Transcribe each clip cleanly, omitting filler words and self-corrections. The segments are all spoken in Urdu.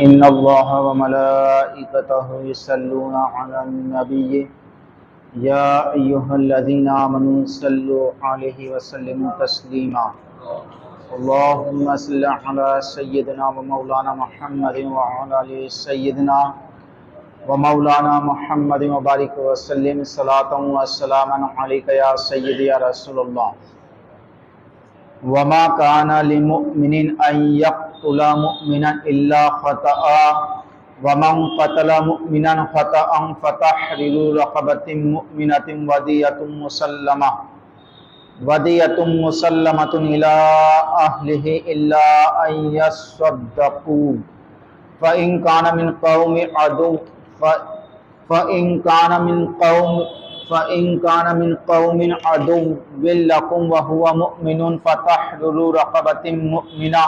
إن الله وملائكته يصلون على النبي يا أيها الذين آمنوا صلوا عليه وسلموا تسليما اللهم صل على سيدنا ومولانا محمد وعلى آل سيدنا ومولانا محمد وبارك وسلم صلاة وسلاما عليك يا سيدي يا رسول الله وما كان لمؤمن أن يقتل مؤمنا إلا خطأ ومن قتل مؤمنا خطأ فتحرير رقبة مؤمنة ودية مسلمة إلى أهله إلا أن يصدقوا فإن كان من قوم عدو لكم وهو مؤمن فتحرير رقبة مؤمنة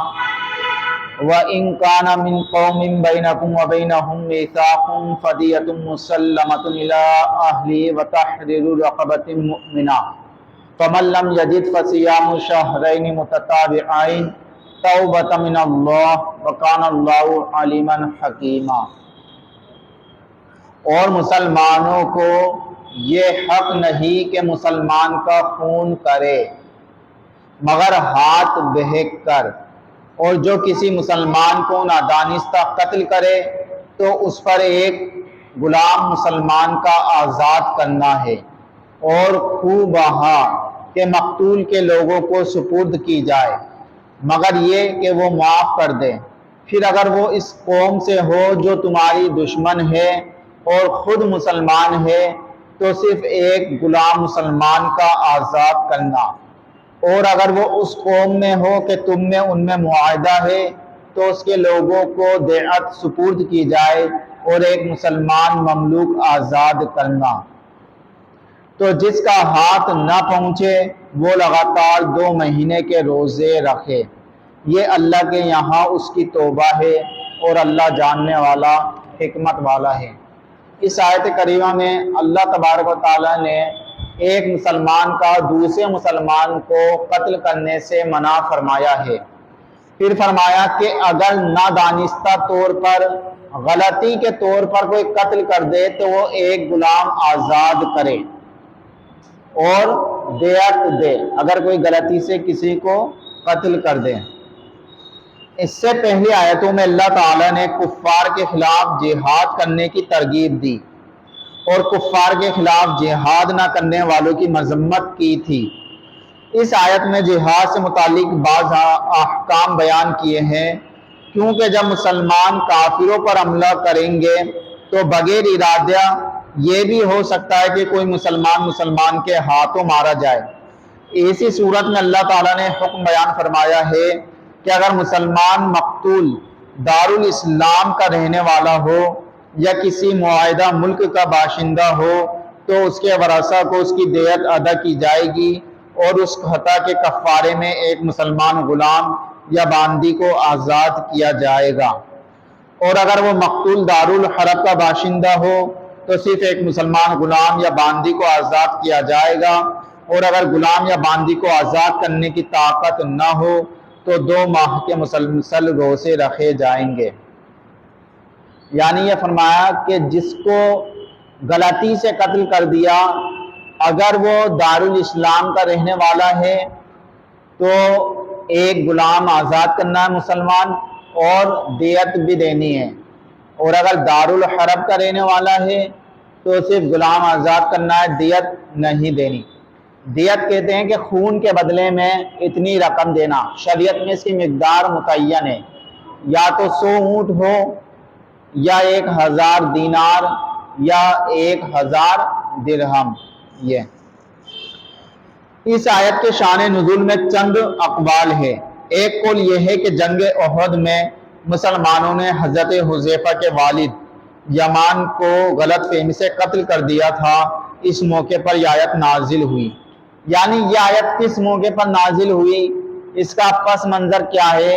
وإن كان من قوم بينكم وبينهم ميثاق فدية مسلمة إلى أهله وتحرير رقبة مؤمنة فمن لم يجد فصيام شهرين متتابعين توبة من الله وكان الله عليما حكيما۔ اور مسلمانوں کو یہ حق نہیں کہ مسلمان کا خون کرے مگر ہاتھ بہک کر، اور جو کسی مسلمان کو نادانستہ قتل کرے تو اس پر ایک غلام مسلمان کا آزاد کرنا ہے، اور خوں بہا کہ مقتول کے لوگوں کو سپرد کی جائے مگر یہ کہ وہ معاف کر دیں۔ پھر اگر وہ اس قوم سے ہو جو تمہاری دشمن ہے اور خود مسلمان ہے تو صرف ایک غلام مسلمان کا آزاد کرنا، اور اگر وہ اس قوم میں ہو کہ تم میں ان میں معاہدہ ہے تو اس کے لوگوں کو دیعت سپرد کی جائے اور ایک مسلمان مملوک آزاد کرنا۔ تو جس کا ہاتھ نہ پہنچے وہ لگاتار 2 مہینے کے روزے رکھے، یہ اللہ کے یہاں اس کی توبہ ہے اور اللہ جاننے والا حکمت والا ہے۔ اس آیت کریمہ میں اللہ تبارک و تعالیٰ نے ایک مسلمان کا دوسرے مسلمان کو قتل کرنے سے منع فرمایا ہے، پھر فرمایا کہ اگر نادانستہ طور پر غلطی کے طور پر کوئی قتل کر دے تو وہ ایک غلام آزاد کرے اور دیت دے اگر کوئی غلطی سے کسی کو قتل کر دے۔ اس سے پہلی آیتوں میں اللہ تعالیٰ نے کفار کے خلاف جہاد کرنے کی ترغیب دی اور کفار کے خلاف جہاد نہ کرنے والوں کی مذمت کی تھی۔ اس آیت میں جہاد سے متعلق بعض احکام بیان کیے ہیں، کیونکہ جب مسلمان کافروں پر حملہ کریں گے تو بغیر ارادہ یہ بھی ہو سکتا ہے کہ کوئی مسلمان کے ہاتھوں مارا جائے۔ اسی صورت میں اللہ تعالیٰ نے حکم بیان فرمایا ہے کہ اگر مسلمان مقتول دارالاسلام کا رہنے والا ہو یا کسی معاہدہ ملک کا باشندہ ہو تو اس کے ورثہ کو اس کی دیت ادا کی جائے گی اور اس خطا کے کفارے میں ایک مسلمان غلام یا باندی کو آزاد کیا جائے گا، اور اگر وہ مقتول دارالحرب کا باشندہ ہو تو صرف ایک مسلمان غلام یا باندی کو آزاد کیا جائے گا، اور اگر غلام یا باندی کو آزاد کرنے کی طاقت نہ ہو تو 2 ماہ کے مسلسل روزے رکھے جائیں گے۔ یعنی یہ فرمایا کہ جس کو غلطی سے قتل کر دیا اگر وہ دارالاسلام کا رہنے والا ہے تو ایک غلام آزاد کرنا ہے مسلمان اور دیت بھی دینی ہے، اور اگر دارالحرب کا رہنے والا ہے تو صرف غلام آزاد کرنا ہے، دیت نہیں دینی۔ دیت کہتے ہیں کہ خون کے بدلے میں اتنی رقم دینا، شریعت میں اس کی مقدار متعین ہے، یا تو 100 اونٹ ہو یا 1000 دینار یا 1000 درہم۔ یہ اس آیت کے شان نزول میں چند اقوال ہے۔ ایک قول یہ ہے کہ جنگ احد میں مسلمانوں نے حضرت حذیفہ کے والد یمان کو غلط فہمی سے قتل کر دیا تھا، اس موقع پر یہ آیت نازل ہوئی۔ یعنی یہ آیت کس موقع پر نازل ہوئی، اس کا پس منظر کیا ہے،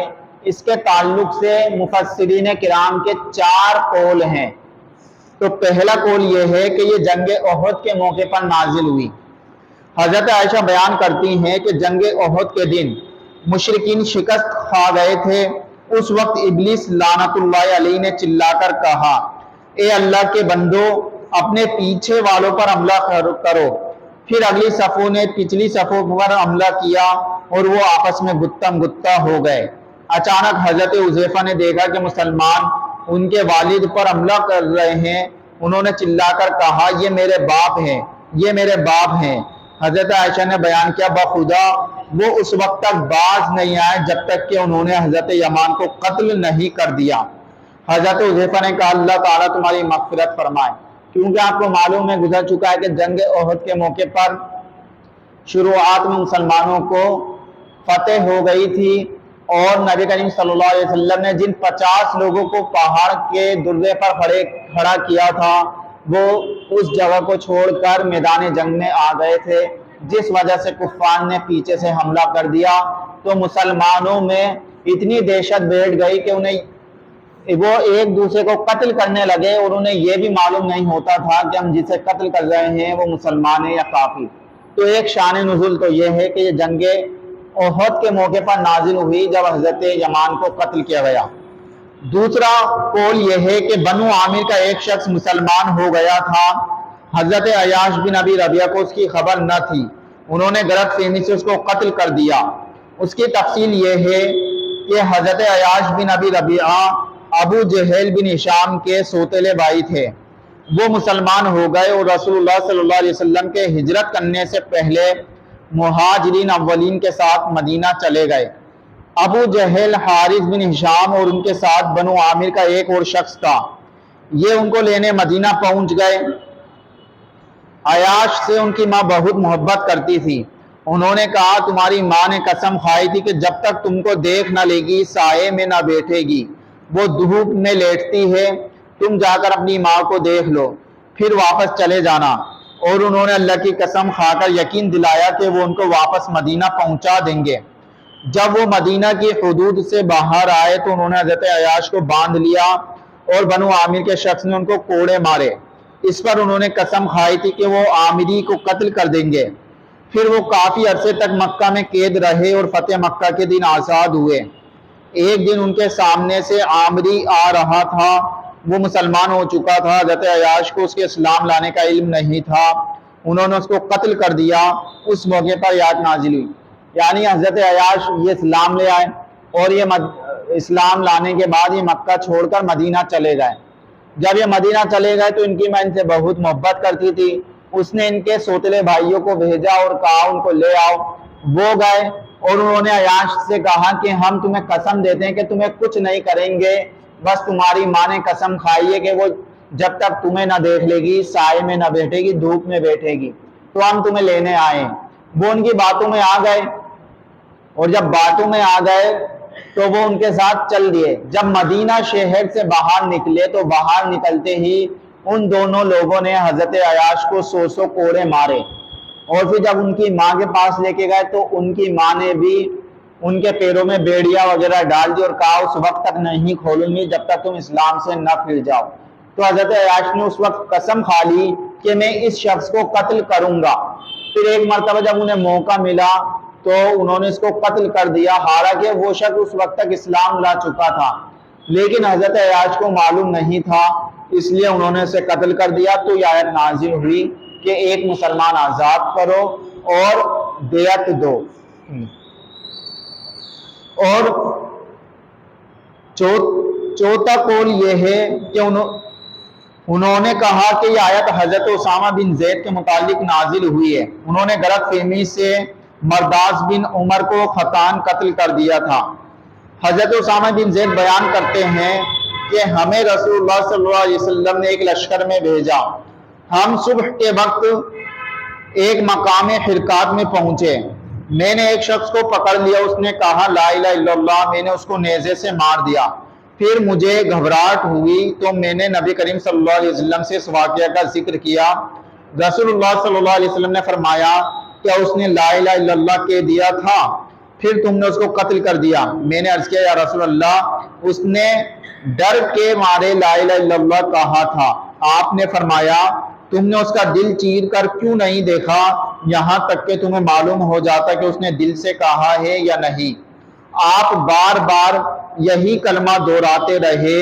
اس کے تعلق سے مفسرین کرام کے 4 قول ہیں۔ تو پہلا قول یہ ہے کہ یہ جنگ احد کے موقع پر نازل ہوئی۔ حضرت عائشہ بیان کرتی ہیں کہ جنگ احد کے دن مشرکین شکست کھا گئے تھے اس وقت ابلیس لعنت اللہ علیہ نے چلا کر کہا، اے اللہ کے بندو، اپنے پیچھے والوں پر حملہ کرو۔ پھر اگلی صفوں نے پچھلی صفوں پر حملہ کیا اور وہ آپس میں گتم گتا ہو گئے۔ اچانک حضرت حذیفہ نے دیکھا کہ مسلمان ان کے والد پر حملہ کر رہے ہیں۔ انہوں نے چلا کر کہا، یہ میرے باپ ہیں، یہ میرے باپ ہیں۔ حضرت عائشہ نے بیان کیا، بخدا وہ اس وقت تک باز نہیں آئے جب تک کہ انہوں نے حضرت یمان کو قتل نہیں کر دیا۔ حضرت حذیفہ نے کہا، اللہ تعالیٰ تمہاری مغفرت فرمائے، کیونکہ آپ کو معلوم ہے، گزر چکا ہے کہ جنگ احد کے موقع پر شروعات میں مسلمانوں کو فتح ہو گئی تھی، اور نبی کریم صلی اللہ علیہ وسلم نے جن 50 لوگوں کو پہاڑ کے درے پر کھڑا کیا تھا، وہ اس جگہ کو چھوڑ کر میدان جنگ میں آ گئے تھے، جس وجہ سے کفار نے پیچھے سے حملہ کر دیا۔ تو مسلمانوں میں اتنی دہشت بیٹھ گئی کہ وہ ایک دوسرے کو قتل کرنے لگے، اور انہیں یہ بھی معلوم نہیں ہوتا تھا کہ ہم جسے قتل کر رہے ہیں وہ مسلمان ہے یا کافر۔ تو ایک شان نزول تو یہ ہے کہ یہ جنگ احد کے موقع پر نازل ہوئی جب حضرت یمان کو قتل کیا گیا۔ دوسرا قول یہ ہے کہ بنو عامر کا ایک شخص مسلمان ہو گیا تھا، حضرت عیاش بن ابی ربیعہ کو اس کی خبر نہ تھی، انہوں نے غلط فہمی سے اس کو قتل کر دیا۔ اس کی تفصیل یہ ہے کہ حضرت عیاش بن ابی ربیعہ ابو جہل بن ہشام کے سوتیلے بھائی تھے۔ وہ مسلمان ہو گئے اور رسول اللہ صلی اللہ علیہ وسلم کے ہجرت کرنے سے پہلے مہاجرین اولین کے ساتھ مدینہ چلے گئے۔ ابو جہل، حارث بن ہشام اور ان کے ساتھ بنو عامر کا ایک اور شخص تھا، یہ ان کو لینے مدینہ پہنچ گئے۔ عیاش سے ان کی ماں بہت محبت کرتی تھی۔ انہوں نے کہا، تمہاری ماں نے قسم کھائی تھی کہ جب تک تم کو دیکھ نہ لے گی سائے میں نہ بیٹھے گی، وہ دھوپ میں لیٹتی ہے، تم جا کر اپنی ماں کو دیکھ لو، پھر واپس چلے جانا۔ اور انہوں نے اللہ کی قسم کھا کر یقین دلایا کہ وہ ان کو واپس مدینہ پہنچا دیں گے۔ جب وہ مدینہ کی حدود سے باہر آئے تو انہوں نے حضرت عیاش کو باندھ لیا اور بنو عامر کے شخص نے ان کو کوڑے مارے۔ اس پر انہوں نے قسم کھائی تھی کہ وہ عامری کو قتل کر دیں گے۔ پھر وہ کافی عرصے تک مکہ میں قید رہے اور فتح مکہ کے دن آزاد ہوئے۔ ایک دن ان کے سامنے سے عامری آ رہا تھا، وہ مسلمان ہو چکا تھا، حضرت عیاش کو اس کے اسلام لانے کا علم نہیں تھا، انہوں نے اس کو قتل کر دیا۔ اس موقع پر آیت نازل ہوئی، یعنی حضرت عیاش یہ اسلام لے آئے اور یہ اسلام لانے کے بعد یہ مکہ چھوڑ کر مدینہ چلے گئے۔ جب یہ مدینہ چلے گئے تو ان کی ماں ان سے بہت محبت کرتی تھی، اس نے ان کے سوتلے بھائیوں کو بھیجا اور کہا ان کو لے آؤ۔ وہ گئے اور انہوں نے عیاش سے کہا کہ ہم تمہیں قسم دیتے ہیں کہ تمہیں کچھ نہیں کریں گے، بس تمہاری ماں نے قسم کھائی ہے کہ وہ جب تک تمہیں نہ دیکھ لے گی سائے میں نہ بیٹھے گی، دھوپ میں بیٹھے گی، تو ہم تمہیں لینے آئے۔ وہ ان کی باتوں میں آ گئے، اور جب باتوں میں آ گئے تو وہ ان کے ساتھ چل دیے۔ جب مدینہ شہر سے باہر نکلے تو باہر نکلتے ہی ان دونوں لوگوں نے حضرت عیاش کو 100 کوڑے مارے، اور پھر جب ان کی ماں کے پاس لے کے گئے تو ان کی ماں نے بھی ان کے پیروں میں بیڑیا وغیرہ ڈال دی اور کہا اس وقت تک نہیں کھولوں گی جب تک تم اسلام سے نہ پھر جاؤ۔ تو حضرت عیاش نے اس وقت قسم کھا لی کہ میں اس شخص کو قتل کروں گا۔ پھر ایک مرتبہ جب انہیں موقع ملا تو انہوں نے اس کو قتل کر دیا، حالانکہ وہ شخص اس وقت تک اسلام لا چکا تھا، لیکن حضرت عیاش کو معلوم نہیں تھا، اس لیے انہوں نے اسے قتل کر دیا۔ تو یہ آیت نازل ہوئی کہ ایک مسلمان آزاد کرو اور دیت دو۔ اور چوتھا قول یہ ہے کہ انہوں نے کہا کہ یہ آیت حضرت اسامہ بن زید کے متعلق نازل ہوئی ہے، انہوں نے غلط فہمی سے مرداس بن عمر کو خطان قتل کر دیا تھا۔ حضرت اسامہ بن زید بیان کرتے ہیں کہ ہمیں رسول اللہ صلی اللہ علیہ وسلم نے ایک لشکر میں بھیجا، ہم صبح کے وقت ایک مقام حرکات میں پہنچے، میں نے ایک شخص کو پکڑ لیا، اس نے کہا لا الہ الا اللہ، میں نے اس کو نیزے سے مار دیا۔ پھر مجھے گھبراہٹ ہوئی تو میں نے نبی کریم صلی اللہ علیہ وسلم سے اس واقعہ کا ذکر کیا۔ رسول اللہ صلی اللہ علیہ وسلم نے فرمایا کیا اس نے لا الہ الا اللہ کہہ دیا تھا، پھر تم نے اس کو قتل کر دیا؟ میں نے عرض کیا یا رسول اللہ اس نے ڈر کے مارے لا الہ الا اللہ کہا تھا۔ آپ نے فرمایا تم نے اس کا دل چیر کر کیوں نہیں دیکھا یہاں تک کہ تمہیں معلوم ہو جاتا کہ اس نے دل سے کہا ہے یا نہیں؟ آپ بار بار یہی کلمہ دہراتے رہے،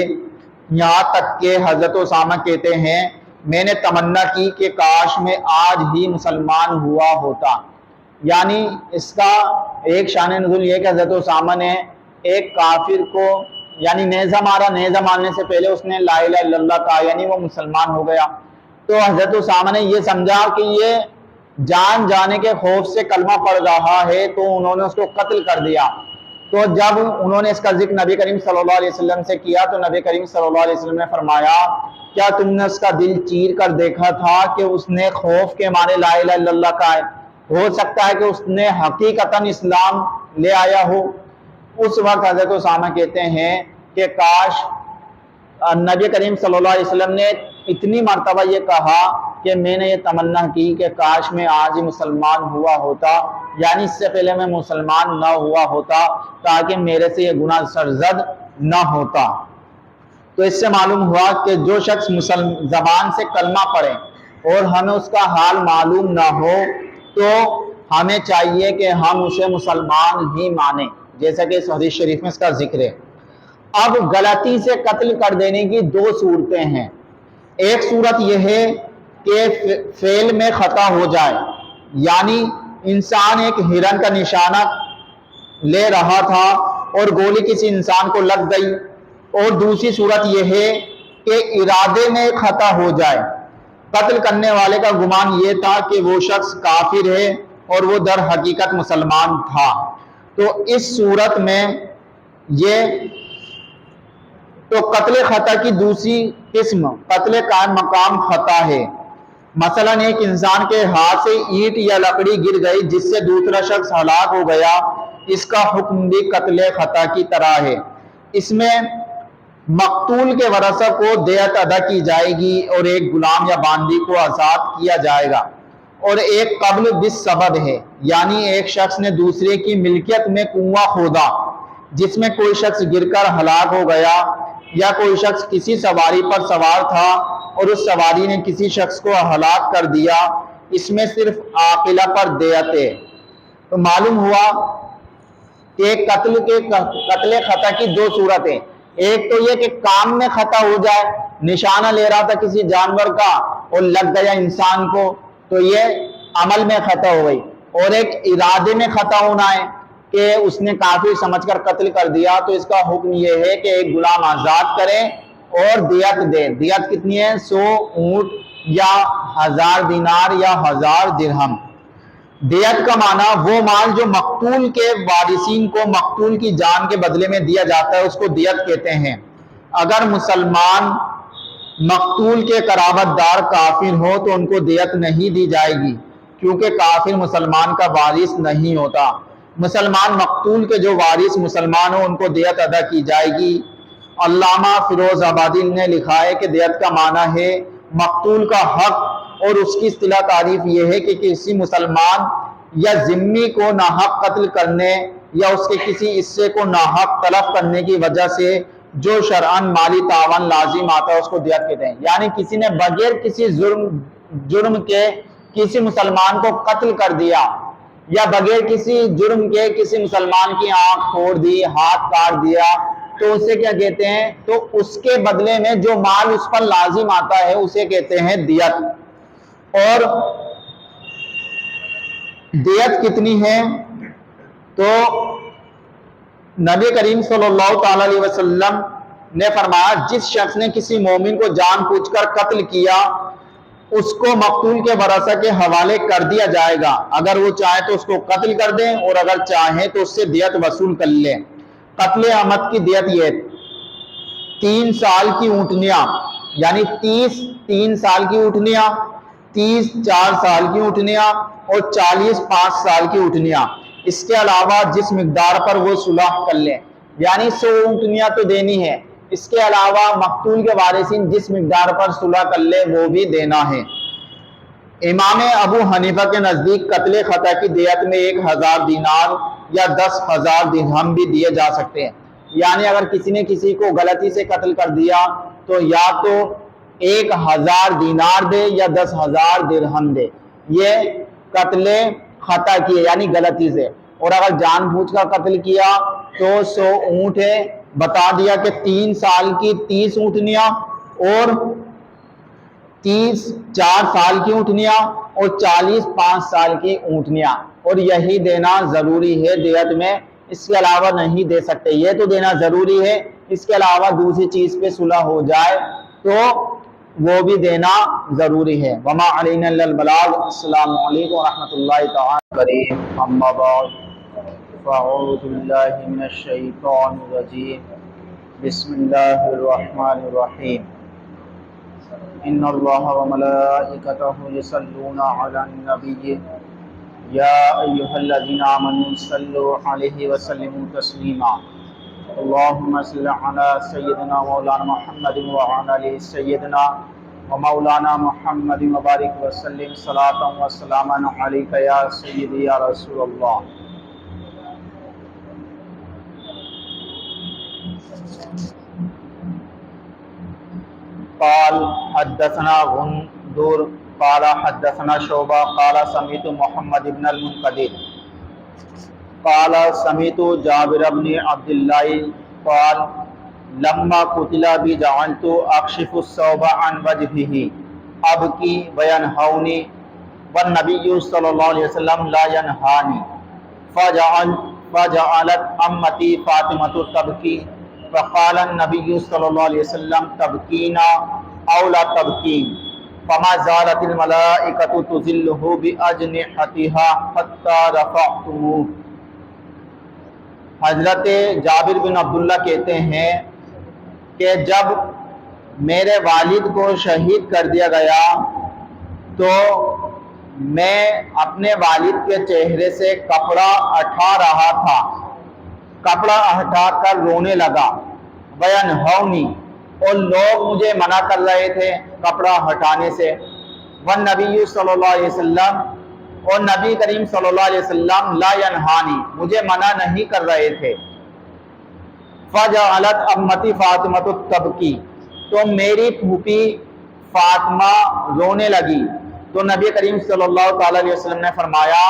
یہاں تک کہ حضرت اسامہ کہتے ہیں میں نے تمنا کی کہ کاش میں آج ہی مسلمان ہوا ہوتا۔ یعنی اس کا ایک شان نزول یہ کہ حضرت اسامہ نے ایک کافر کو یعنی نیزہ مارا، نیزہ مارنے سے پہلے اس نے لا الہ الا اللہ کہا، یعنی وہ مسلمان ہو گیا۔ تو حضرت اسامہ نے یہ سمجھا کہ یہ جان جانے کے خوف سے کلمہ پڑھ رہا ہے، تو انہوں نے اس کو قتل کر دیا۔ تو جب انہوں نے اس کا ذکر نبی کریم صلی اللہ علیہ وسلم سے کیا تو نبی کریم صلی اللہ علیہ وسلم نے فرمایا کیا تم نے اس کا دل چیر کر دیکھا تھا کہ اس نے خوف کے مارے لا الہ الا اللہ کہا ہے؟ ہو سکتا ہے کہ اس نے حقیقتاً اسلام لے آیا ہو۔ اس وقت حضرت اسامہ کہتے ہیں کہ کاش نبی کریم صلی اللہ علیہ وسلم نے اتنی مرتبہ یہ کہا کہ میں نے یہ تمنا کی کہ کاش میں آج ہی مسلمان ہوا ہوتا، یعنی اس سے پہلے میں مسلمان نہ ہوا ہوتا تاکہ میرے سے یہ گناہ سرزد نہ ہوتا۔ تو اس سے معلوم ہوا کہ جو شخص زبان سے کلمہ پڑھے اور ہمیں اس کا حال معلوم نہ ہو تو ہمیں چاہیے کہ ہم اسے مسلمان ہی مانیں، جیسا کہ اس حدیث شریف میں اس کا ذکر ہے۔ اب غلطی سے قتل کر دینے کی دو صورتیں ہیں۔ ایک صورت یہ ہے کہ فعل میں خطا ہو جائے، یعنی انسان ایک ہرن کا نشانہ لے رہا تھا اور گولی کسی انسان کو لگ گئی، اور دوسری صورت یہ ہے کہ ارادے میں خطا ہو جائے، قتل کرنے والے کا گمان یہ تھا کہ وہ شخص کافر ہے اور وہ در حقیقت مسلمان تھا۔ تو اس صورت میں یہ تو قتل خطا کی دوسری قسم قتل قائم مقام خطا ہے۔ مثلا ایک انسان کے ہاتھ سے اینٹ یا لکڑی گر گئی جس سے دوسرا شخص ہلاک ہو گیا، اس کا حکم بھی قتل خطا کی طرح ہے۔ اس میں مقتول کے ورثہ کو دیت ادا کی جائے گی اور ایک غلام یا باندی کو آزاد کیا جائے گا، اور ایک قبل بالسبب ہے، یعنی ایک شخص نے دوسرے کی ملکیت میں کنواں کھودا جس میں کوئی شخص گر کر ہلاک ہو گیا، یا کوئی شخص کسی سواری پر سوار تھا اور اس سواری نے کسی شخص کو ہلاک کر دیا، اس میں صرف عاقلہ پر دیت ہے۔ تو معلوم ہوا کہ قتل خطا کی دو صورتیں، ایک تو یہ کہ کام میں خطا ہو جائے، نشانہ لے رہا تھا کسی جانور کا اور لگ گیا انسان کو تو یہ عمل میں خطا ہو گئی، اور ایک ارادے میں خطا ہونا ہے کہ اس نے کافر سمجھ کر قتل کر دیا، تو اس کا حکم یہ ہے کہ ایک غلام آزاد کرے اور دیت دے۔ دیت کتنی ہے؟ 100 اونٹ یا 1000 دینار یا 1000 درہم۔ دیت کا معنی وہ مال جو مقتول کے وارثین کو مقتول کی جان کے بدلے میں دیا جاتا ہے، اس کو دیت کہتے ہیں۔ اگر مسلمان مقتول کے قرابت دار کافر ہو تو ان کو دیت نہیں دی جائے گی، کیونکہ کافر مسلمان کا وارث نہیں ہوتا۔ مسلمان مقتول کے جو وارث مسلمان ہو ان کو دیت ادا کی جائے گی۔ علامہ فیروز آبادی نے لکھا ہے کہ دیت کا معنی ہے مقتول کا حق، اور اس کی اصطلاح تعریف یہ ہے کہ کسی مسلمان یا ذمی کو ناحق قتل کرنے یا اس کے کسی حصے کو ناحق تلف کرنے کی وجہ سے جو شرعاً مالی تاوان لازم آتا ہے اس کو دیت کہتے ہیں۔ یعنی کسی نے بغیر کسی جرم کے کسی مسلمان کو قتل کر دیا، یا بغیر کسی جرم کے کسی مسلمان کی آنکھ پھوڑ دی، ہاتھ کاٹ دیا، تو اسے کیا کہتے ہیں؟ تو اس کے بدلے میں جو مال اس پر لازم آتا ہے اسے کہتے ہیں دیت۔ اور دیت کتنی ہے؟ تو نبی کریم صلی اللہ تعالی علیہ وسلم نے فرمایا جس شخص نے کسی مومن کو جان بوجھ کر قتل کیا اس کو مقتول کے ورثہ کے حوالے کر دیا جائے گا، اگر وہ چاہے تو اس کو قتل کر دیں اور اگر چاہیں تو اس سے دیت وصول کر لیں۔ قتل عمد کی دیت یہ 3 سال کی اونٹنیاں، یعنی 30 3 سال کی اونٹنیاں، 30 4 سال کی اونٹنیاں اور 40 5 سال کی اونٹنیاں، اس کے علاوہ جس مقدار پر وہ صلح کر لیں، یعنی 100 اونٹنیاں تو دینی ہے، اس کے علاوہ مقتول کے وارثین جس مقدار پر صلح کر لیں وہ بھی دینا ہے۔ امام ابو حنیفہ کے نزدیک قتل خطا کی دیت میں 1000 دینار یا 10,000 درہم بھی دیے جا سکتے ہیں، یعنی اگر کسی نے کسی کو غلطی سے قتل کر دیا تو یا تو 1000 دینار دے یا 10,000 درہم دے، یہ قتل خطا کی ہے یعنی غلطی سے۔ اور اگر جان بوجھ کر قتل کیا تو 100 اونٹ ہے، بتا دیا کہ 3 سال کی 30 اونٹنیاں اور 30 4 سال کی اونٹنیاں اور 40 5 سال کی اونٹنیاں، اور یہی دینا ضروری ہے دیت میں، اس کے علاوہ نہیں دے سکتے، یہ تو دینا ضروری ہے، اس کے علاوہ دوسری چیز پہ صلح ہو جائے تو وہ بھی دینا ضروری ہے۔ وما علینا الا البلاغ۔ السلام علیکم ورحمۃ اللہ تعالی وبرکاتہ۔ اما بعد فاعوذ باللہ من الشیطان الرجیم، بسم اللہ الرحمن الرحیم۔ ان اللہ وملائکتہ یصلون علی النبی یا ایھا الذین آمنوا صلوا علیہ وسلموا تسلیما۔ اللہم صل علی سیدنا مولانا محمد وعلی آل سیدنا ومولانا محمد وبارک وسلم صلاۃ و سلاما علیک یا سیدی یا رسول اللہ۔ قال حدثنا غندر قال حدثنا شعبہ قال سمعت محمد بن المنقدر قال سمعت جابر بن عبد اللہ قال لما قتل بی جعلت اکشف الثوب عن وجهه ابکی وینہونی والنبی صلی اللہ علیہ وسلم لا ینہانی فجعلت امتی فاطمۃ تبکی فقال النبی صلی اللہ علیہ وسلم تبکینا او لا تبکین فما زالت الملائکۃ تظلہ باجنحتها حتی رفعتموہ۔ حضرت جابر بن عبداللہ کہتے ہیں کہ جب میرے والد کو شہید کر دیا گیا تو میں اپنے والد کے چہرے سے کپڑا ہٹا رہا تھا، کپڑا ہٹا کر رونے لگا، وینہونی اور لوگ مجھے منع کر رہے تھے کپڑا ہٹانے سے، والنبی صلی اللہ علیہ وسلم اور نبی کریم صلی اللہ علیہ وسلم لا ینہانی مجھے منع نہیں کر رہے تھے۔ فجعلت امتی فاطمۃ تبکی تو میری پھوپھی فاطمہ رونے لگی، تو نبی کریم صلی اللہ تعالی علیہ وسلم نے فرمایا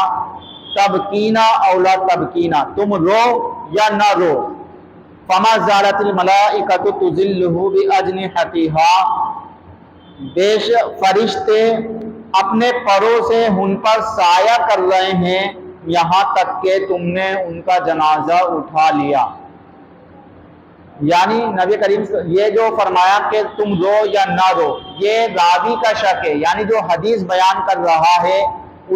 تبکینا او لا تبکینا، تم رو یا نہ رو۔ فما زالت الملائکۃ تظلہ باجنحتها بیش فرشتے اپنے پروں سے ان پر سایہ کر رہے ہیں یہاں تک کہ تم نے ان کا جنازہ اٹھا لیا۔ یعنی نبی کریم یہ جو فرمایا کہ تم رو یا نہ رو، یہ راوی کا شک ہے، یعنی جو حدیث بیان کر رہا ہے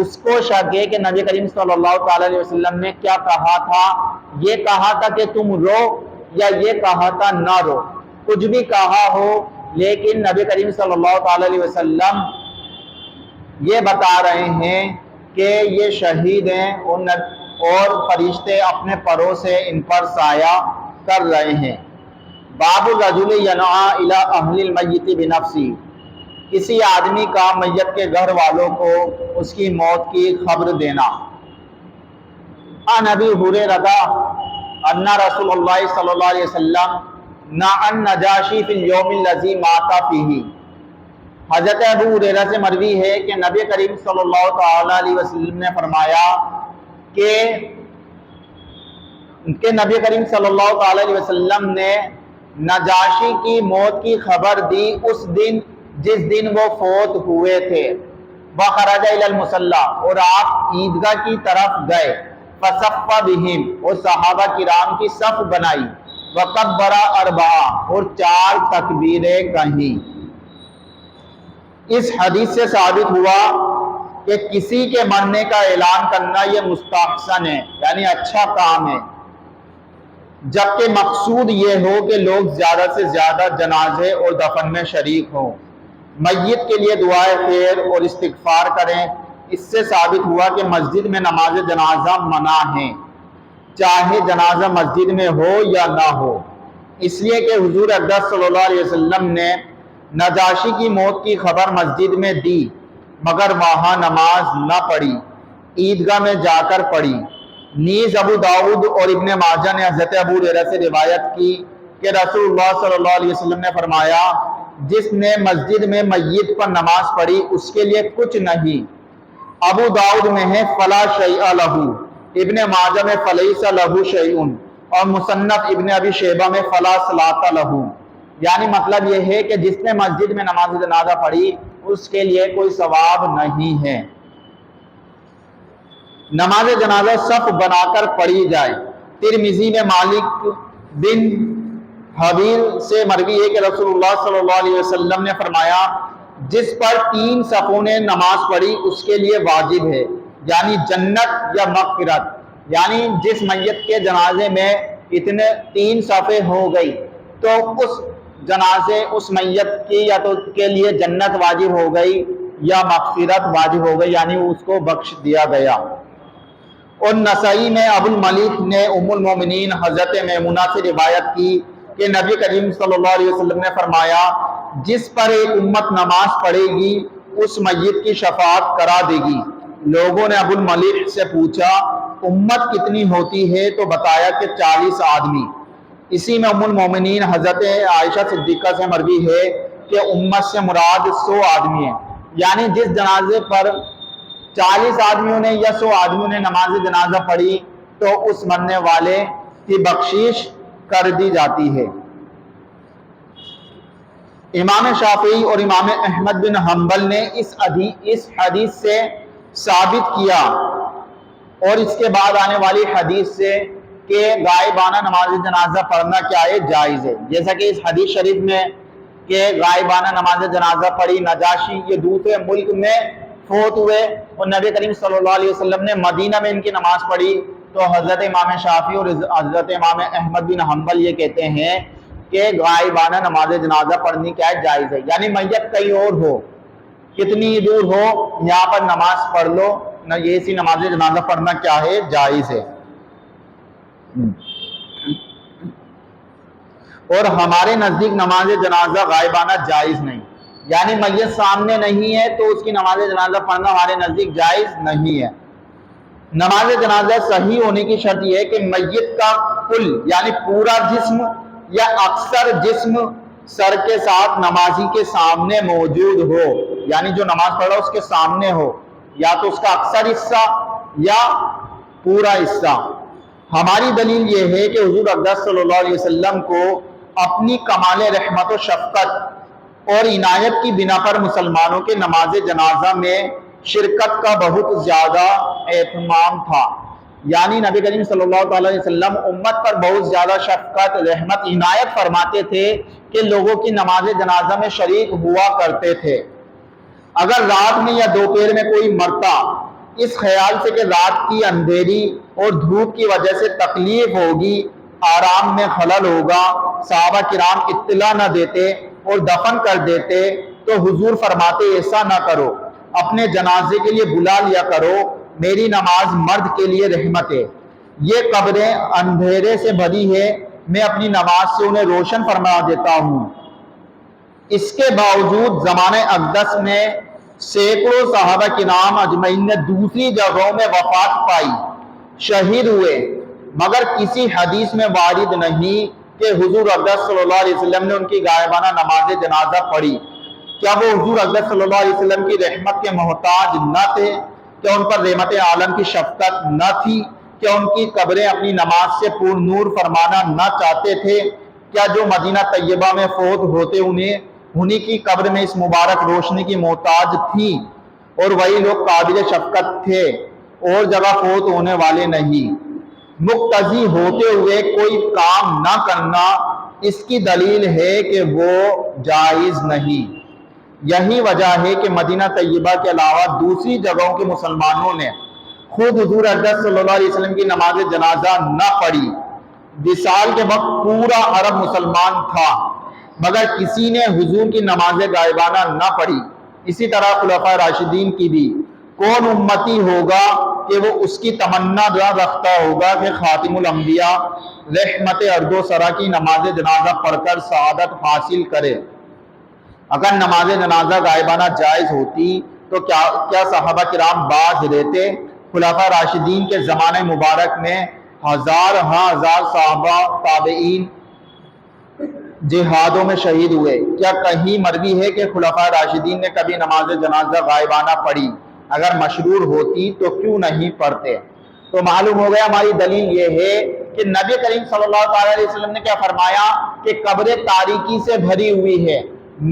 اس کو شک ہے کہ نبی کریم صلی اللہ تعالی علیہ وسلم نے کیا کہا تھا، یہ کہا تھا کہ تم رو یا یہ کہا تھا نہ رو، کچھ بھی کہا ہو لیکن نبی کریم صلی اللہ تعالی علیہ وسلم یہ بتا رہے ہیں کہ یہ شہید ہیں اور فرشتے اپنے پروں سے ان پر سایہ کر رہے ہیں۔ باب الرجل ینعی الی اہل المیت بنفسی، کسی آدمی کا میت کے گھر والوں کو اس کی موت کی خبر دینا۔ عن ابی ہریرہ ان رسول اللہ صلی اللہ علیہ وسلم نعى النجاشی فی اليوم الذی مات فیہ، حضرت ابو ہریرہ سے مروی ہے کہ نبی کریم صلی اللہ تعالی علیہ وسلم نے فرمایا کہ نبی کریم صلی اللہ تعالی علیہ وسلم نے نجاشی کی موت کی خبر دی اس دن جس دن وہ فوت ہوئے تھے۔ وخرج الی المصلی اور آپ عیدگاہ کی طرف گئے، فصف بہم اور صحابہ کرام کی صف بنائی، وکبر اربعہ اور 4 تکبیریں کہیں۔ اس حدیث سے ثابت ہوا کہ کسی کے مرنے کا اعلان کرنا یہ مستحسن ہے، یعنی اچھا کام ہے، جبکہ مقصود یہ ہو کہ لوگ زیادہ سے زیادہ جنازے اور دفن میں شریک ہوں، میت کے لیے دعائے خیر اور استغفار کریں۔ اس سے ثابت ہوا کہ مسجد میں نماز جنازہ منع ہے، چاہے جنازہ مسجد میں ہو یا نہ ہو، اس لیے کہ حضور اقدس صلی اللہ علیہ وسلم نے نجاشی کی موت کی خبر مسجد میں دی مگر وہاں نماز نہ پڑھی، عیدگاہ میں جا کر پڑھی۔ نیز ابو داؤد اور ابن ماجہ نے حضرت ابو ہریرہ سے روایت کی کہ رسول اللہ صلی اللہ علیہ وسلم نے فرمایا جس نے مسجد میں میت پر نماز پڑھی اس کے لیے کچھ نہیں۔ ابو داؤد میں ہے فلا شیء لہ، ابن ماجہ میں فلیس لہو شیئن اور مصنف ابن ابی شیبہ میں فلا صلاۃ لہو، یعنی مطلب یہ ہے کہ جس نے مسجد میں نماز جنازہ پڑھی اس کے لیے کوئی ثواب نہیں ہے۔ نماز جنازہ صف بنا کر پڑھی جائے۔ ترمذی میں مالک بن حبیر سے مروی ہے کہ رسول اللہ صلی اللہ علیہ وسلم نے فرمایا جس پر 3 صفوں نے نماز پڑھی اس کے لیے واجب ہے، یعنی جنت یا مغفرت، یعنی جس میت کے جنازے میں اتنے 3 صفیں ہو گئی تو اس جنازے اس میت کی یا تو کے لیے جنت واجب ہو گئی یا مغفرت واجب ہو گئی، یعنی اس کو بخش دیا گیا۔ اور نسائی میں ابو الملیک نے ام المومنین حضرت میمونہ سے روایت کی کہ نبی کریم صلی اللہ علیہ وسلم نے فرمایا جس پر ایک امت نماز پڑھے گی اس میت کی شفاعت کرا دے گی۔ لوگوں نے ابو الملیک سے پوچھا امت کتنی ہوتی ہے تو بتایا کہ 40 آدمی۔ اسی میں ام المومنین حضرت عائشہ صدیقہ سے مروی ہے کہ امت سے مراد 100 آدمی ہیں، یعنی جس جنازے پر 40 آدمیوں نے یا 100 آدمیوں نے نماز جنازہ پڑھی تو اس مرنے والے کی بخشش کر دی جاتی ہے۔ امام شافعی اور امام احمد بن حنبل نے اس حدیث سے ثابت کیا اور اس کے بعد آنے والی حدیث سے کہ غائبانہ نماز جنازہ پڑھنا کیا ہے، جائز ہے، جیسا کہ اس حدیث شریف میں کہ غائبانہ نماز جنازہ پڑھی نجاشی یہ دوسرے ملک میں فوت ہوئے اور نبی کریم صلی اللہ علیہ وسلم نے مدینہ میں ان کی نماز پڑھی، تو حضرت امام شافعی اور حضرت امام احمد بن حنبل یہ کہتے ہیں کہ غائبانہ نماز جنازہ پڑھنی کیا ہے، جائز ہے، یعنی میت کہیں اور ہو، کتنی دور ہو، یہاں پر نماز پڑھ لو، نہ یہ سی نماز جنازہ پڑھنا کیا ہے، جائز ہے۔ اور ہمارے نزدیک نماز جنازہ غائبانہ جائز نہیں، یعنی میت سامنے نہیں ہے تو اس کی نماز جنازہ پڑھنا ہمارے نزدیک جائز نہیں ہے۔ نماز جنازہ صحیح ہونے کی شرط یہ ہے کہ میت کا کل یعنی پورا جسم یا اکثر جسم سر کے ساتھ نمازی کے سامنے موجود ہو، یعنی جو نماز پڑھ رہا اس کے سامنے ہو، یا تو اس کا اکثر حصہ یا پورا حصہ۔ ہماری دلیل یہ ہے کہ حضور اقدس صلی اللہ علیہ وسلم کو اپنی کمال رحمت و شفقت اور عنایت کی بنا پر مسلمانوں کے نماز جنازہ میں شرکت کا بہت زیادہ اہتمام تھا، یعنی نبی کریم صلی اللہ علیہ وسلم امت پر بہت زیادہ شفقت رحمت عنایت فرماتے تھے کہ لوگوں کی نماز جنازہ میں شریک ہوا کرتے تھے۔ اگر رات میں یا دوپہر میں کوئی مرتا اس خیال سے کہ رات کی اندھیری اور دھوپ کی وجہ سے تکلیف ہوگی، آرام میں خلل ہوگا، صحابہ کرام اطلاع نہ دیتے اور دفن کر دیتے تو حضور فرماتے ایسا نہ کرو، اپنے جنازے کے لیے بلا لیا کرو، میری نماز مرد کے لیے رحمت ہے، یہ قبریں اندھیرے سے بھری ہے، میں اپنی نماز سے انہیں روشن فرما دیتا ہوں۔ اس کے باوجود زمانہ اقدس میں سینکڑوں صحابہ کرام اجمعین نے دوسری جگہوں میں وفات پائی، شہید ہوئے، مگر کسی حدیث میں وارد نہیں کہ حضور اقدس صلی اللہ علیہ وسلم نے ان کی غائبانہ نماز جنازہ پڑھی۔ کیا وہ حضور اقدس صلی اللہ علیہ وسلم کی رحمت کے محتاج نہ تھے؟ کیا ان پر رحمت عالم کی شفقت نہ تھی؟ کیا ان کی قبریں اپنی نماز سے پر نور فرمانا نہ چاہتے تھے؟ کیا جو مدینہ طیبہ میں فوت ہوتے انہی کی قبر میں اس مبارک روشنی کی محتاج تھی اور وہی لوگ قابل شفقت تھے اور جگہ فوت ہونے والے نہیں؟ مقتضی ہوتے ہوئے کوئی کام نہ کرنا اس کی دلیل ہے کہ وہ جائز نہیں۔ یہی وجہ ہے کہ مدینہ طیبہ کے علاوہ دوسری جگہوں کے مسلمانوں نے خود حضور اقدس صلی اللہ علیہ وسلم کی نماز جنازہ نہ پڑھی۔ وصال کے وقت پورا عرب مسلمان تھا مگر کسی نے حضور کی نماز غائبانہ نہ پڑھی۔ اسی طرح خلفائے راشدین کی بھی۔ کون امتی ہوگا کہ وہ اس کی تمنا رکھتا ہوگا کہ خاتم الانبیاء رحمت ارض و سرا کی نماز جنازہ پڑھ کر سعادت حاصل کرے؟ اگر نماز جنازہ غائبانہ جائز ہوتی تو کیا صحابہ کرام باز رہتے؟ خلفائے راشدین کے زمانے مبارک میں ہزار صحابہ تابعین جہادوں میں شہید ہوئے۔ کیا کہیں مروی ہے کہ خلفائے راشدین نے کبھی نماز جنازہ غائبانہ پڑھی؟ اگر مشرور ہوتی تو کیوں نہیں پڑھتے؟ تو معلوم ہو گیا ہماری دلیل یہ ہے کہ نبی کریم صلی اللہ علیہ وسلم نے کیا فرمایا کہ قبر تاریکی سے بھری ہوئی ہے،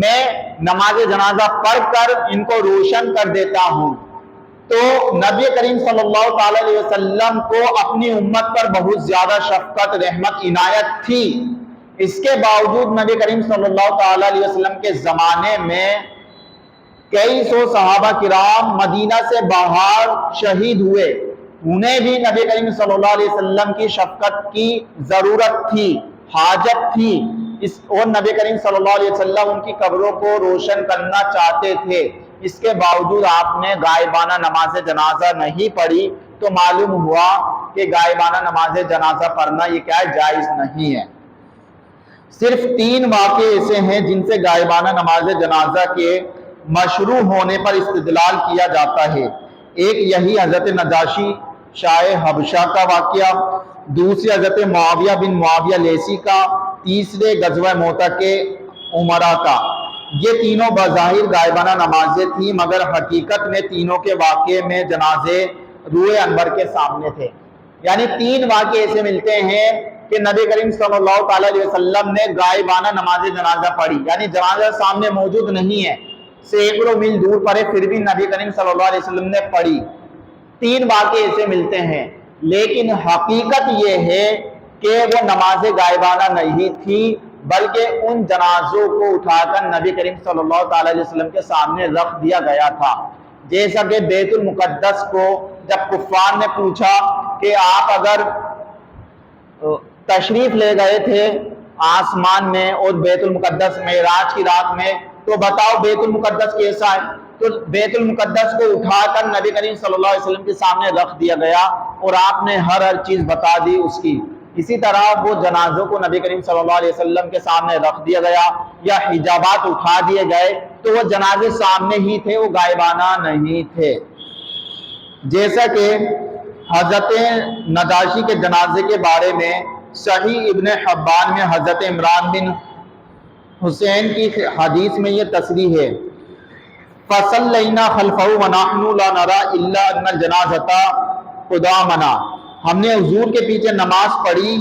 میں نماز جنازہ پڑھ کر ان کو روشن کر دیتا ہوں۔ تو نبی کریم صلی اللہ علیہ وسلم کو اپنی امت پر بہت زیادہ شفقت، رحمت، عنایت تھی۔ اس کے باوجود نبی کریم صلی اللہ علیہ وسلم کے زمانے میں کئی سو صحابہ کرام مدینہ سے باہر شہید ہوئے، انہیں بھی نبی کریم صلی اللہ علیہ وسلم کی شفقت کی ضرورت تھی، حاجت تھی، اور نبی کریم صلی اللہ علیہ وسلم ان کی قبروں کو روشن کرنا چاہتے تھے۔ اس کے باوجود آپ نے غائبانہ نماز جنازہ نہیں پڑھی، تو معلوم ہوا کہ غائبانہ نماز جنازہ پڑھنا یہ کیا ہے؟ جائز نہیں ہے۔ صرف 3 واقعے ایسے ہیں جن سے غائبانہ نماز جنازہ کے مشروع ہونے پر استدلال کیا جاتا ہے۔ ایک یہی حضرت نجاشی شاہ حبشہ کا واقعہ، دوسرے حضرت معاویہ بن معاویہ لیثی کا، تیسرے غزوہ موتہ کے عمرہ کا۔ یہ تینوں بظاہر غائبانہ نمازیں تھیں، مگر حقیقت میں تینوں کے واقعے میں جنازے روئے انور کے سامنے تھے۔ یعنی 3 واقعے ایسے ملتے ہیں کہ نبی کریم صلی اللہ علیہ وسلم نے غائبانہ نماز جنازہ پڑھی، یعنی جنازہ سامنے موجود نہیں ہے، سینکڑوں میل دور پر ہے، پھر بھی نبی کریم صلی اللہ علیہ وسلم نے پڑھی۔ 3 واقعے ایسے ملتے ہیں، لیکن حقیقت یہ ہے کہ وہ نماز غائبانہ نہیں تھی، بلکہ ان جنازوں کو اٹھا کر نبی کریم صلی اللہ علیہ وسلم کے سامنے رکھ دیا گیا تھا۔ جیسا کہ بیت المقدس کو جب کفار نے پوچھا کہ آپ اگر تشریف لے گئے تھے آسمان میں اور بیت المقدس معراج کی رات میں، تو بتاؤ بیت المقدس کیسا ہے؟ تو بیت المقدس کو اٹھا کر نبی کریم صلی اللہ علیہ وسلم کے سامنے رکھ دیا گیا اور آپ نے ہر چیز بتا دی اس کی۔ اسی طرح وہ جنازوں کو نبی کریم صلی اللہ علیہ وسلم کے سامنے رکھ دیا گیا یا حجابات اٹھا دیے گئے، تو وہ جنازے سامنے ہی تھے، وہ غائبانہ نہیں تھے۔ جیسا کہ حضرت نجاشی کے جنازے کے بارے میں صحیح ابن حبان میں حضرت عمران بن حسین کی حدیث میں یہ تصریح ہے، فَصَلَّيْنَا خَلْفَهُ وَنَحْنُ لَا نَرَىٰ إِلَّا أَنَّ الْجَنَازَةَ قُدَامَنَا۔ ہم نے حضور کے پیچھے نماز پڑھی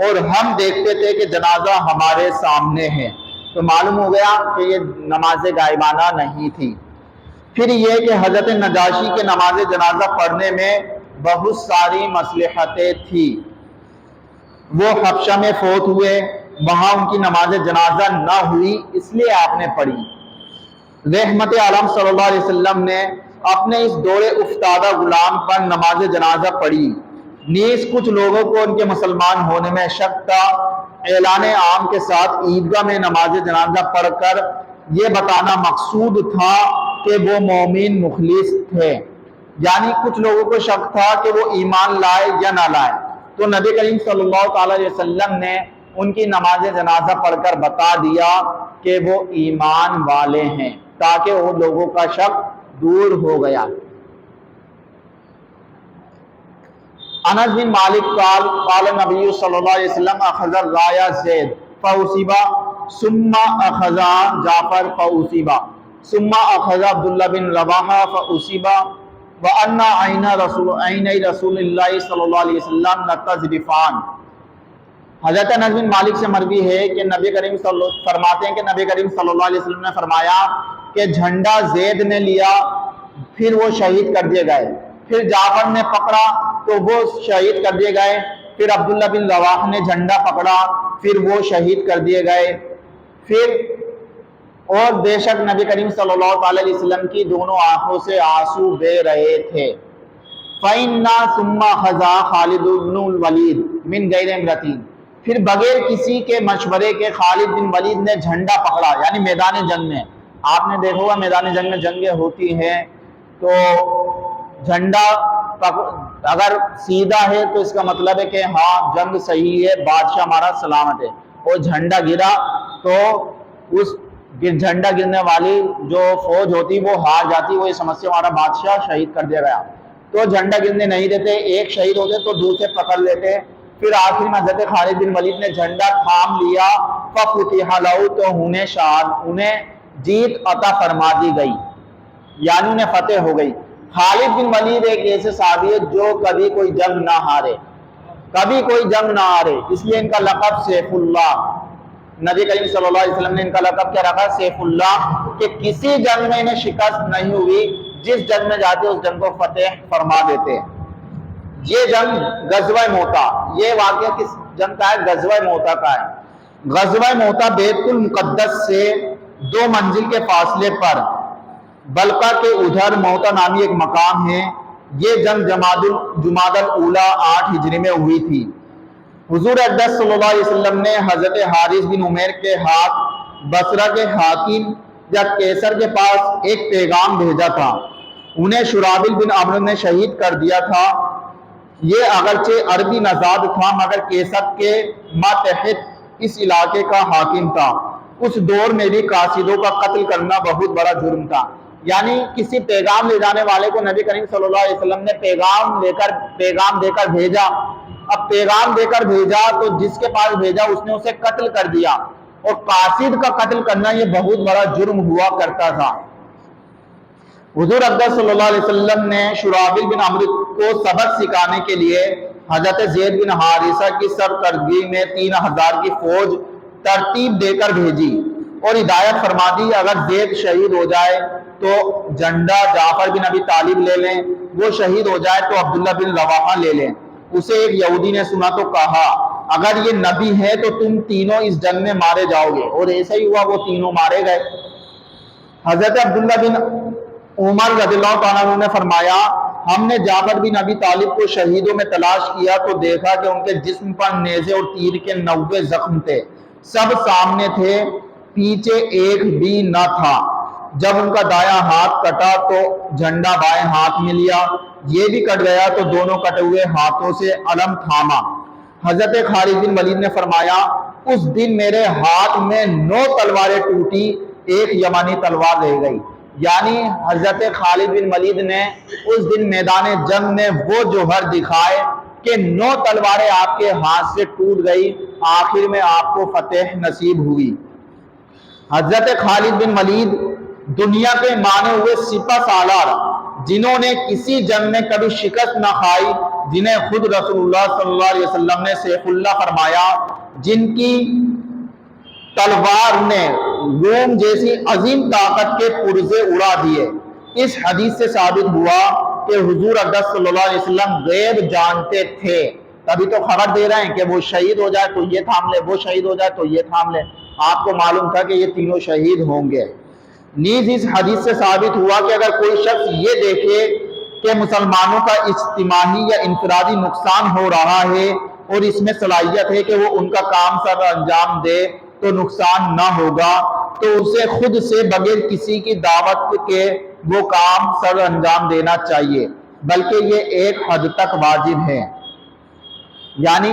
اور ہم دیکھتے تھے کہ جنازہ ہمارے سامنے ہے، تو معلوم ہو گیا کہ یہ نماز غائبانہ نہیں تھی۔ پھر یہ کہ حضرت نجاشی کے نماز جنازہ پڑھنے میں بہت ساری مصلحتیں تھی۔ وہ حبشہ میں فوت ہوئے، وہاں ان کی نماز جنازہ نہ ہوئی، اس لیے آپ نے پڑھی۔ رحمت عالم صلی اللہ علیہ وسلم نے اپنے اس دور افتادہ غلام پر نماز جنازہ پڑھی، نیز کچھ لوگوں کو ان کے مسلمان ہونے میں شک تھا۔ اعلان عام کے ساتھ عیدگاہ میں نماز جنازہ پڑھ کر یہ بتانا مقصود تھا کہ وہ مومن مخلص تھے، یعنی کچھ لوگوں کو شک تھا کہ وہ ایمان لائے یا نہ لائے، تو نبی کریم صلی اللہ علیہ وسلم نے ان کی نماز جنازہ پڑھ کر بتا دیا کہ وہ ایمان والے ہیں، تاکہ وہ لوگوں کا شک دور ہو گیا۔ انس بن مالک قال قال نبی صلی اللہ علیہ وسلم اخذ الرایا زید فاصیب ثم اخذ جعفر فاصیب ثم اخذ عبداللہ بن رواحہ فاصیب وان عین رسول اللہ صلی اللہ علیہ وسلم نتزدفان۔ حضرت انس بن مالک سے مروی ہے کہ نبی کریم فرماتے ہیں کہ نبی کریم صلی اللہ علیہ وسلم نے فرمایا کہ جھنڈا زید نے لیا، پھر وہ شہید کر دیے گئے، پھر جعفر نے پکڑا تو وہ شہید کر دیے گئے، پھر عبداللہ بن رواحہ نے جھنڈا پکڑا، پھر وہ شہید کر دیے گئے۔ پھر اور بے شک نبی کریم صلی اللہ علیہ وسلم کی دونوں آنکھوں سے آنسو بہہ رہے تھے۔ فَإِنَّا ثُمَّ خَزَا خالد بن الولید من غیر امرتین، پھر بغیر کسی کے مشورے کے خالد بن ولید نے جھنڈا پکڑا، یعنی میدان جنگ میں۔ آپ نے دیکھا ہوگا میدان جنگ میں جنگیں ہوتی ہیں تو جھنڈا اگر سیدھا ہے تو اس کا مطلب ہے کہ ہاں جنگ صحیح ہے، بادشاہ ہمارا سلامت ہے، اور جھنڈا گرا تو اس جھنڈا گرنے والی جو فوج ہوتی وہ ہار جاتی، وہ یہ سمجھتے ہمارا بادشاہ شہید کر دیا گیا، تو جھنڈا گرنے نہیں دیتے، ایک شہید ہوتے تو دوسرے پکڑ لیتے۔ پھر آخر میں حضرت خالد بن ولید نے جھنڈا تھام لیا، فَفُتِحَ لَهُ، تو انہیں جیت عطا فرما دی گئی، یعنی انہیں فتح ہو گئی۔ خالد بن ولید ایک ایسے صحابی ہے جو کبھی کوئی جنگ نہ ہارے، کبھی کوئی جنگ نہ ہارے، اس لیے ان کا لقب سیف اللہ، نبی کریم صلی اللہ علیہ وسلم نے ان کا لقب کیا رکھا؟ سیف اللہ، کہ کسی جنگ میں انہیں شکست نہیں ہوئی، جس جنگ میں جاتے اس جنگ کو فتح فرما دیتے۔ یہ جنگ غزوہ موتا، یہ واقعہ کس جنگ کا ہے؟ غزوہ موتا کا ہے۔ غزوہ موتا بیت المقدس سے 2 منزل کے فاصلے پر بلقا کے ادھر موتا نامی ایک مقام ہے۔ یہ جنگ جمادی الاولیٰ 8 ہجری میں ہوئی تھی۔ حضور اقدس صلی اللہ علیہ وسلم نے حضرت حارث بن عمیر کے ہاتھ بصرہ کے حاکم یا کیسر کے پاس ایک پیغام بھیجا تھا، انہیں شرابیل بن عمرو نے شہید کر دیا تھا۔ یہ اگرچہ عربی نژاد تھا مگر کیسر کے ماتحت اس علاقے کا حاکم تھا۔ اس دور میں بھی قاصدوں کا قتل کرنا بہت بڑا جرم تھا، یعنی کسی پیغام لے جانے والے کو نبی کریم صلی اللہ علیہ وسلم نے پیغام دے کر بھیجا۔ اب پیغام دے کر بھیجا تو جس کے پاس بھیجا اس نے اسے قتل کر دیا، اور قاصد کا قتل کرنا یہ بہت بڑا جرم ہوا کرتا تھا۔ حضور اقدس صلی اللہ علیہ وسلم نے شرابیل بن عمرو کو سبق سکھانے کے لیے حضرت زید بن حارثہ کی سرکردگی میں 3000 کی فوج ترتیب دے کر بھیجی اور ہدایت فرما دی، اگر زید شہید ہو جائے تو جھنڈا جعفر بن ابی طالب لے لیں، وہ شہید ہو جائے تو عبداللہ بن رواحہ لے لیں۔ اسے ایک یہودی نے سنا تو کہا، اگر یہ نبی ہے تو تم تینوں اس جنگ میں مارے جاؤ گے، اور ایسا ہی ہوا، وہ تینوں مارے گئے۔ حضرت عبداللہ بن عمر رضی اللہ تعالیٰ عنہ نے فرمایا، ہم نے جعفر بن ابی طالب کو شہیدوں میں تلاش کیا تو دیکھا کہ ان کے جسم پر نیزے اور تیر کے 90 زخم تھے، سب سامنے تھے، پیچھے ایک بھی نہ تھا۔ جب ان کا دایاں ہاتھ کٹا تو جھنڈا بائیں ہاتھ میں لیا، یہ بھی کٹ گیا تو دونوں کٹے ہوئے ہاتھوں سے علم تھاما۔ حضرت خالد بن ولید نے فرمایا، اس دن میرے ہاتھ میں 9 تلواریں ٹوٹی، ایک یمانی تلوار رہ گئی۔ یعنی حضرت خالد بن ولید نے اس دن میدان جنگ میں وہ جوہر دکھائے کہ 9 تلواریں آپ کے ہاتھ سے ٹوٹ گئی، آخر میں آپ کو فتح نصیب ہوئی۔ حضرت خالد بن ولید دنیا کے مانے ہوئے سپہ سالار، جنہوں نے کسی جنگ میں کبھی شکست نہ کھائی، جنہیں خود رسول اللہ صلی اللہ علیہ وسلم نے سیف اللہ فرمایا، جن کی تلوار نے روم جیسی عظیم طاقت کے پرزے اڑا دیے۔ اس حدیث سے ثابت ہوا کہ حضور اقدس صلی اللہ علیہ وسلم غیب جانتے تھے، تبھی تو خبر دے رہے ہیں کہ وہ شہید ہو جائے تو یہ تھام لے، وہ شہید ہو جائے تو یہ تھام لے۔ آپ کو معلوم تھا کہ یہ تینوں شہید ہوں گے۔ نیز اس حدیث سے ثابت ہوا کہ اگر کوئی شخص یہ دیکھے کہ مسلمانوں کا اجتماعی یا انفرادی نقصان ہو رہا ہے اور اس میں صلاحیت ہے کہ وہ ان کا کام سر انجام دے تو نقصان نہ ہوگا، تو اسے خود سے بغیر کسی کی دعوت کے وہ کام سر انجام دینا چاہیے، بلکہ یہ ایک حد تک واجب ہے۔ یعنی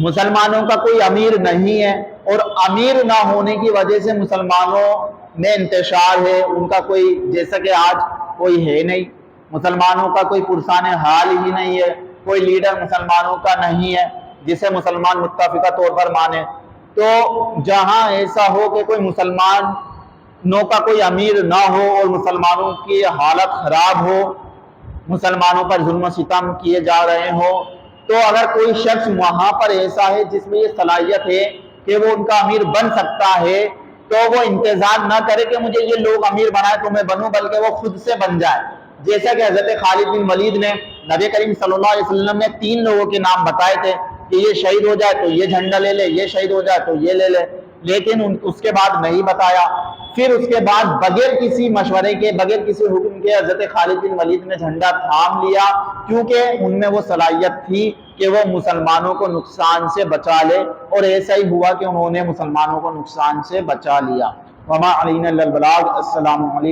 مسلمانوں کا کوئی امیر نہیں ہے، اور امیر نہ ہونے کی وجہ سے مسلمانوں میں انتشار ہے، ان کا کوئی، جیسا کہ آج کوئی ہے نہیں، مسلمانوں کا کوئی پرسان حال ہی نہیں ہے، کوئی لیڈر مسلمانوں کا نہیں ہے جسے مسلمان متفقہ طور پر مانے۔ تو جہاں ایسا ہو کہ کوئی مسلمانوں کا کوئی امیر نہ ہو اور مسلمانوں کی حالت خراب ہو، مسلمانوں پر ظلم و ستم کیے جا رہے ہوں، تو اگر کوئی شخص وہاں پر ایسا ہے جس میں یہ صلاحیت ہے کہ وہ ان کا امیر بن سکتا ہے، تو وہ انتظار نہ کرے کہ مجھے یہ لوگ امیر بنائے تو میں بنوں، بلکہ وہ خود سے بن جائے۔ جیسا کہ حضرت خالد بن ولید نے نبی کریم صلی اللہ علیہ وسلم نے 3 لوگوں کے نام بتائے تھے کہ یہ شہید ہو جائے تو یہ جھنڈا لے لے، یہ شہید ہو جائے تو یہ لے لے، لیکن اس کے بعد نہیں بتایا۔ پھر اس کے بعد بغیر کسی مشورے کے، بغیر کسی حکم کے حضرت خالد بن ولید نے جھنڈا تھام لیا، کیونکہ ان میں وہ صلاحیت تھی کہ وہ مسلمانوں کو نقصان سے بچا لے، اور ایسا ہی ہوا کہ انہوں نے مسلمانوں کو نقصان سے بچا لیا۔ وما علینا الا البلاغ۔ السلام علیکم۔